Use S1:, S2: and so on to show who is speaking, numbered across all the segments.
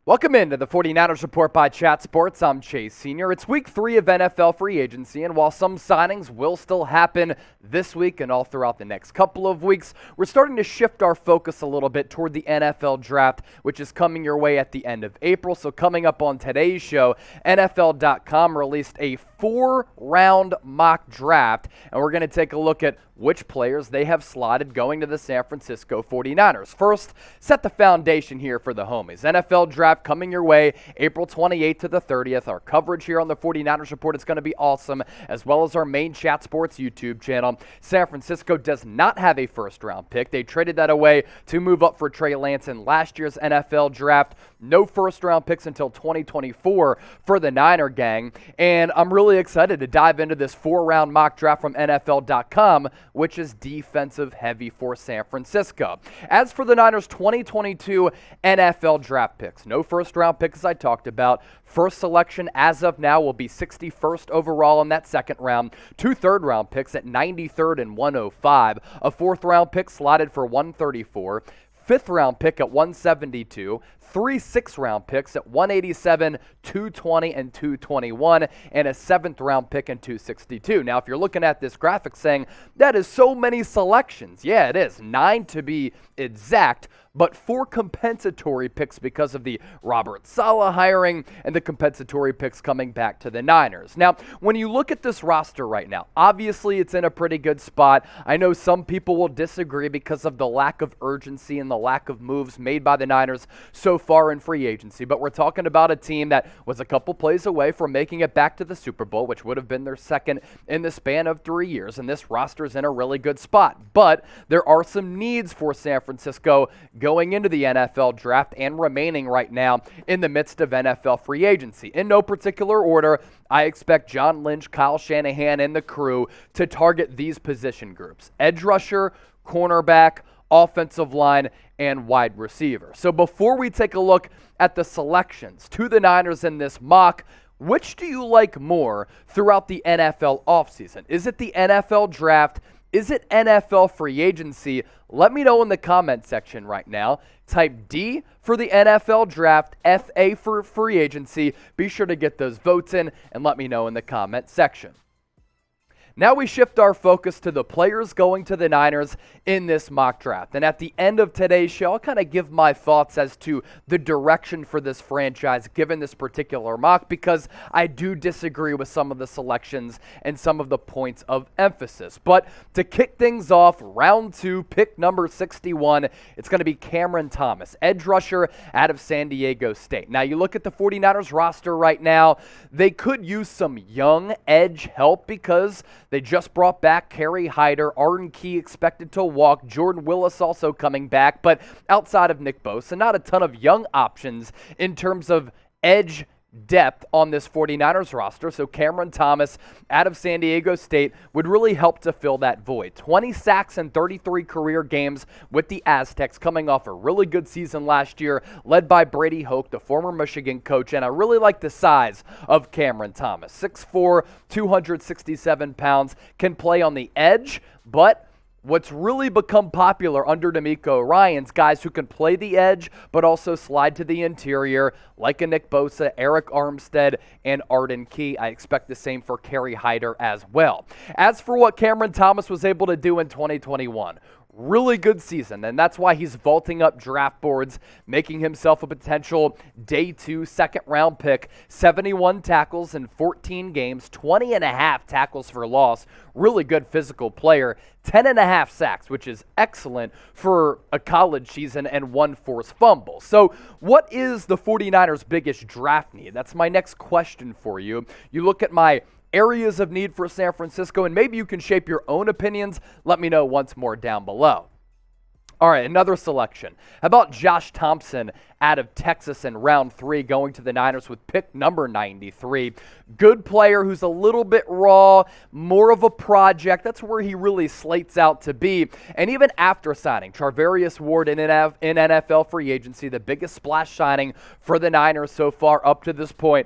S1: Welcome into the 49ers Report by Chat Sports. I'm Chase Sr. It's week 3 of NFL free agency, and while some signings will still happen this week and all throughout the next couple of weeks, we're starting to shift our focus a little bit toward the NFL Draft, which is coming your way at the end of April. So coming up on today's show, NFL.com released a 4-round mock draft, and we're going to take a look at which players they have slotted going to the San Francisco 49ers. First, set the foundation here for the homies. NFL Draft coming your way April 28th to the 30th. Our coverage here on the 49ers Report is going to be awesome, as well as our main Chat Sports YouTube channel. San Francisco does not have a first-round pick. They traded that away to move up for Trey Lance in last year's NFL Draft. No first-round picks until 2024 for the Niner gang, and I'm really excited to dive into this 4-round mock draft from NFL.com, which is defensive heavy for San Francisco. As for the Niners' 2022 NFL draft picks, no first-round picks as I talked about. First selection as of now will be 61st overall in that second round. 2 third-round picks at 93rd and 105. A 4th-round pick slotted for 134. 5th-round pick at 172. 3 6th-round picks at 187, 220, and 221, and a 7th-round pick in 262. Now, if you're looking at this graphic saying, that is so many selections. Yeah, it is. 9 to be exact, but 4 compensatory picks because of the Robert Saleh hiring and the compensatory picks coming back to the Niners. Now, when you look at this roster right now, obviously it's in a pretty good spot. I know some people will disagree because of the lack of urgency and the lack of moves made by the Niners so far in free agency, but we're talking about a team that was a couple plays away from making it back to the Super Bowl, which would have been their second in the span of 3 years, and this roster's in a really good spot. But there are some needs for San Francisco going into the NFL Draft and remaining right now in the midst of NFL free agency. In no particular order, I expect John Lynch, Kyle Shanahan, and the crew to target these position groups: edge rusher, cornerback, offensive line, and wide receiver. So before we take a look at the selections to the Niners in this mock, which do you like more throughout the NFL offseason? Is it the NFL Draft? Is it NFL free agency? Let me know in the comment section right now. Type D for the NFL Draft, FA for free agency. Be sure to get those votes in and let me know in the comment section. Now we shift our focus to the players going to the Niners in this mock draft. And at the end of today's show, I'll kind of give my thoughts as to the direction for this franchise given this particular mock, because I do disagree with some of the selections and some of the points of emphasis. But to kick things off, round 2, pick number 61, it's going to be Cameron Thomas, edge rusher out of San Diego State. Now you look at the 49ers roster right now, they could use some young edge help because they just brought back Kerry Hyder, Arden Key expected to walk, Jordan Willis also coming back, but outside of Nick Bosa, not a ton of young options in terms of edge depth on this 49ers roster. So Cameron Thomas out of San Diego State would really help to fill that void. 20 sacks and 33 career games with the Aztecs, coming off a really good season last year, led by Brady Hoke, the former Michigan coach, and I really like the size of Cameron Thomas. 6'4", 267 pounds, can play on the edge, but what's really become popular under DeMeco Ryans, guys who can play the edge but also slide to the interior, like a Nick Bosa, Eric Armstead, and Arden Key. I expect the same for Kerry Hyder as well. As for what Cameron Thomas was able to do in 2021, really good season, and that's why he's vaulting up draft boards, making himself a potential day 2 second-round pick. 71 tackles in 14 games, 20.5 tackles for loss. Really good physical player. 10.5 sacks, which is excellent for a college season, and 1 forced fumble. So what is the 49ers' biggest draft need? That's my next question for you. You look at my areas of need for San Francisco, and maybe you can shape your own opinions. Let me know once more down below. All right, another selection. How about Josh Thompson out of Texas in round 3, going to the Niners with pick number 93. Good player who's a little bit raw, more of a project. That's where he really slates out to be. And even after signing Charvarius Ward in NFL free agency, the biggest splash signing for the Niners so far up to this point,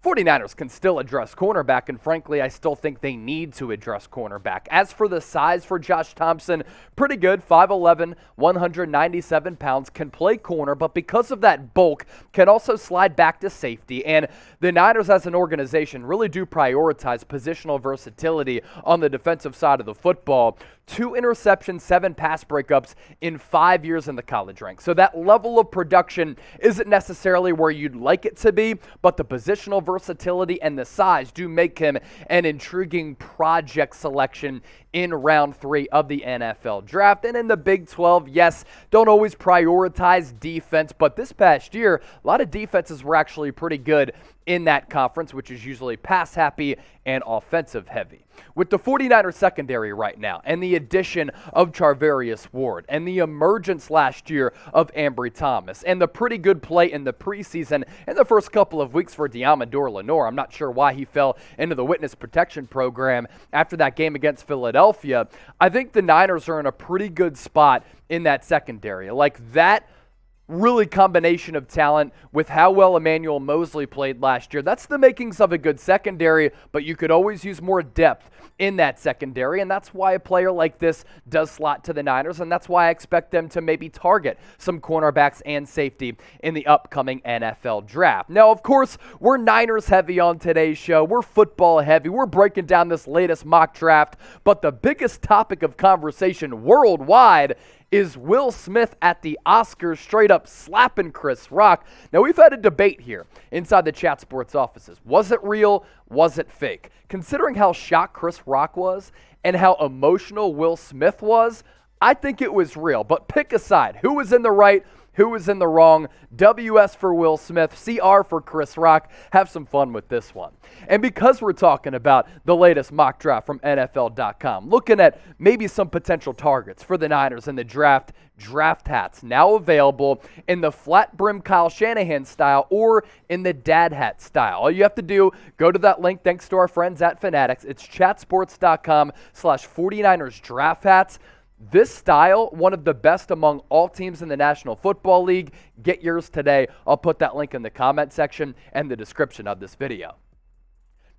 S1: 49ers can still address cornerback, and frankly, I still think they need to address cornerback. As for the size for Josh Thompson, pretty good, 5'11", 197 pounds, can play corner, but because of that bulk, can also slide back to safety. And the Niners as an organization really do prioritize positional versatility on the defensive side of the football. 2 interceptions, 7 pass breakups in 5 years in the college ranks. So that level of production isn't necessarily where you'd like it to be, but the positional versatility and the size do make him an intriguing project selection in round 3 of the NFL draft. And in the Big 12, yes, don't always prioritize defense, but this past year, a lot of defenses were actually pretty good in that conference, which is usually pass happy and offensive heavy. With the 49ers secondary right now and the addition of Charvarius Ward and the emergence last year of Ambry Thomas and the pretty good play in the preseason and the first couple of weeks for Deommodore Lenoir, I'm not sure why he fell into the witness protection program after that game against Philadelphia. I think the Niners are in a pretty good spot in that secondary. Like that really combination of talent with how well Emmanuel Mosley played last year. That's the makings of a good secondary, but you could always use more depth in that secondary, and that's why a player like this does slot to the Niners, and that's why I expect them to maybe target some cornerbacks and safety in the upcoming NFL draft. Now, of course, we're Niners heavy on today's show. We're football heavy. We're breaking down this latest mock draft, but the biggest topic of conversation worldwide is Will Smith at the Oscars straight up slapping Chris Rock. Now, we've had a debate here inside the Chat Sports offices. Was it real? Was it fake? Considering how shocked Chris Rock was and how emotional Will Smith was, I think it was real. But pick a side. Who was in the right? Who was in the wrong? WS for Will Smith, CR for Chris Rock. Have some fun with this one. And because we're talking about the latest mock draft from NFL.com, looking at maybe some potential targets for the Niners in the draft hats now available in the flat brim Kyle Shanahan style or in the dad hat style. All you have to do, go to that link thanks to our friends at Fanatics. It's chatsports.com/49ers draft hats. This style, one of the best among all teams in the National Football League. Get yours today. I'll put that link in the comment section and the description of this video.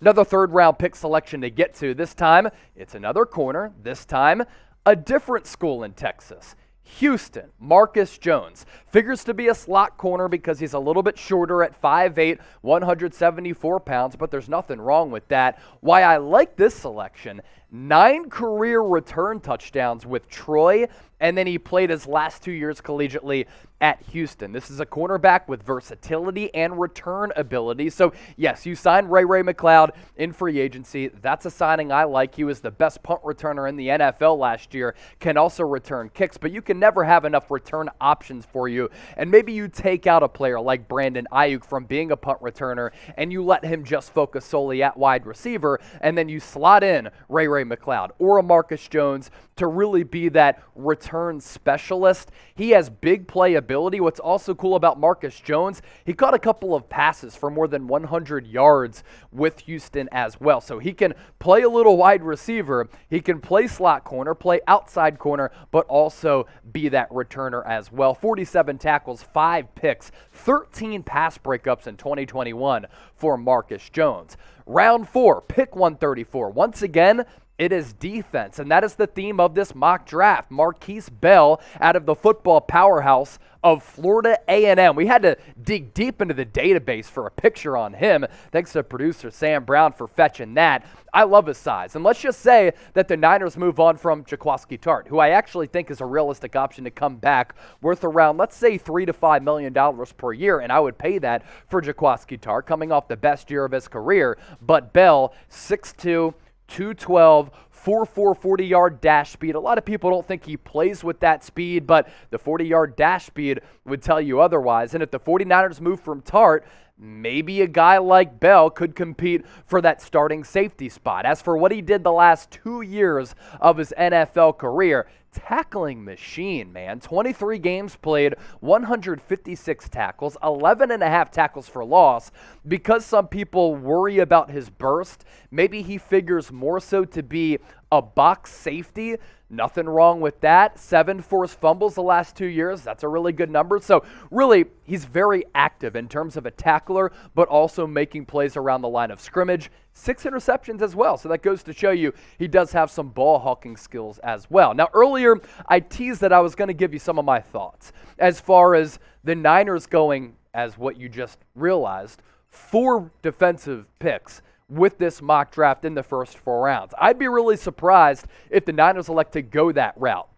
S1: Another third-round pick selection to get to. This time, it's another corner. This time, a different school in Texas. Houston, Markquese Jones, figures to be a slot corner because he's a little bit shorter at 5'8", 174 pounds, but there's nothing wrong with that. Why I like this selection, 9 career return touchdowns with Troy, and then he played his last 2 years collegiately at Houston. This is a cornerback with versatility and return ability. So, yes, you signed Ray McCloud in free agency. That's a signing I like. He was the best punt returner in the NFL last year, can also return kicks, but you can never have enough return options for you. And maybe you take out a player like Brandon Ayuk from being a punt returner, and you let him just focus solely at wide receiver, and then you slot in Ray McCloud or a Markquese Jones to really be that return specialist. He has big playability. What's also cool about Markquese Jones, he caught a couple of passes for more than 100 yards with Houston as well. So he can play a little wide receiver, he can play slot corner, play outside corner, but also be that returner as well. 47 tackles, 5 picks, 13 pass breakups in 2021 for Markquese Jones. Round 4, pick 134. Once again, it is defense, and that is the theme of this mock draft. Markquese Bell out of the football powerhouse of Florida A&M. We had to dig deep into the database for a picture on him. Thanks to producer Sam Brown for fetching that. I love his size. And let's just say that the Niners move on from Jaquiski Tartt, who I actually think is a realistic option to come back, worth around, let's say, $3 to $5 million per year, and I would pay that for Jaquiski Tartt, coming off the best year of his career. But Bell, 6'2", 212, 4.4 40-yard dash speed. A lot of people don't think he plays with that speed, but the 40-yard dash speed would tell you otherwise. And if the 49ers move from Tartt, maybe a guy like Bell could compete for that starting safety spot. As for what he did the last 2 years of his NFL career, tackling machine, man. 23 games played, 156 tackles, 11.5 tackles for loss. Because some people worry about his burst, maybe he figures more so to be a box safety. Nothing wrong with that. 7 forced fumbles the last 2 years. That's a really good number. So really, he's very active in terms of a tackler, but also making plays around the line of scrimmage. 6 interceptions as well. So that goes to show you he does have some ball hawking skills as well. Now, earlier, I teased that I was going to give you some of my thoughts as far as the Niners going, as what you just realized, 4 defensive picks with this mock draft in the first 4 rounds. I'd be really surprised if the Niners elect to go that route.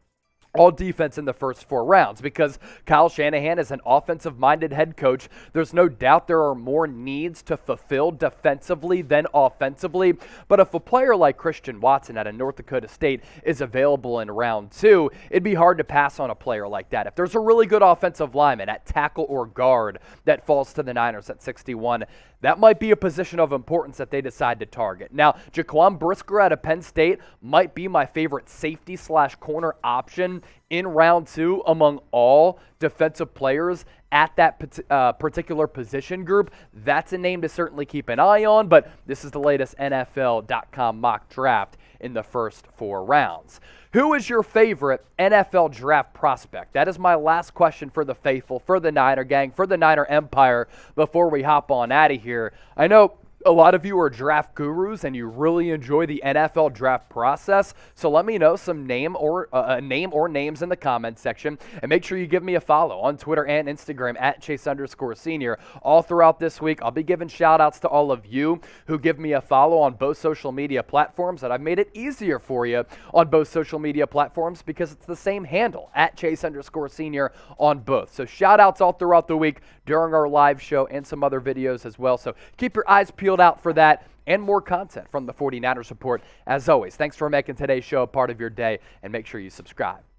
S1: All defense in the first 4 rounds, because Kyle Shanahan is an offensive-minded head coach. There's no doubt there are more needs to fulfill defensively than offensively. But if a player like Christian Watson out of North Dakota State is available in round 2, it'd be hard to pass on a player like that. If there's a really good offensive lineman at tackle or guard that falls to the Niners at 61, that might be a position of importance that they decide to target. Now, Jaquan Brisker out of Penn State might be my favorite safety/corner option in round 2 among all defensive players at that particular position group. That's a name to certainly keep an eye on, but this is the latest NFL.com mock draft in the first 4 rounds. Who is your favorite NFL draft prospect? That is my last question for the faithful, for the Niner gang, for the Niner Empire before we hop on out of here. I know a lot of you are draft gurus and you really enjoy the NFL draft process, so let me know some name or names in the comments section, and make sure you give me a follow on Twitter and Instagram at Chase_Senior. All throughout this week, I'll be giving shout-outs to all of you who give me a follow on both social media platforms, and I've made it easier for you on both social media platforms because it's the same handle, at Chase_Senior on both. So shout-outs all throughout the week during our live show and some other videos as well. So keep your eyes peeled out for that and more content from the 49ers Report. As always, thanks for making today's show a part of your day, and make sure you subscribe.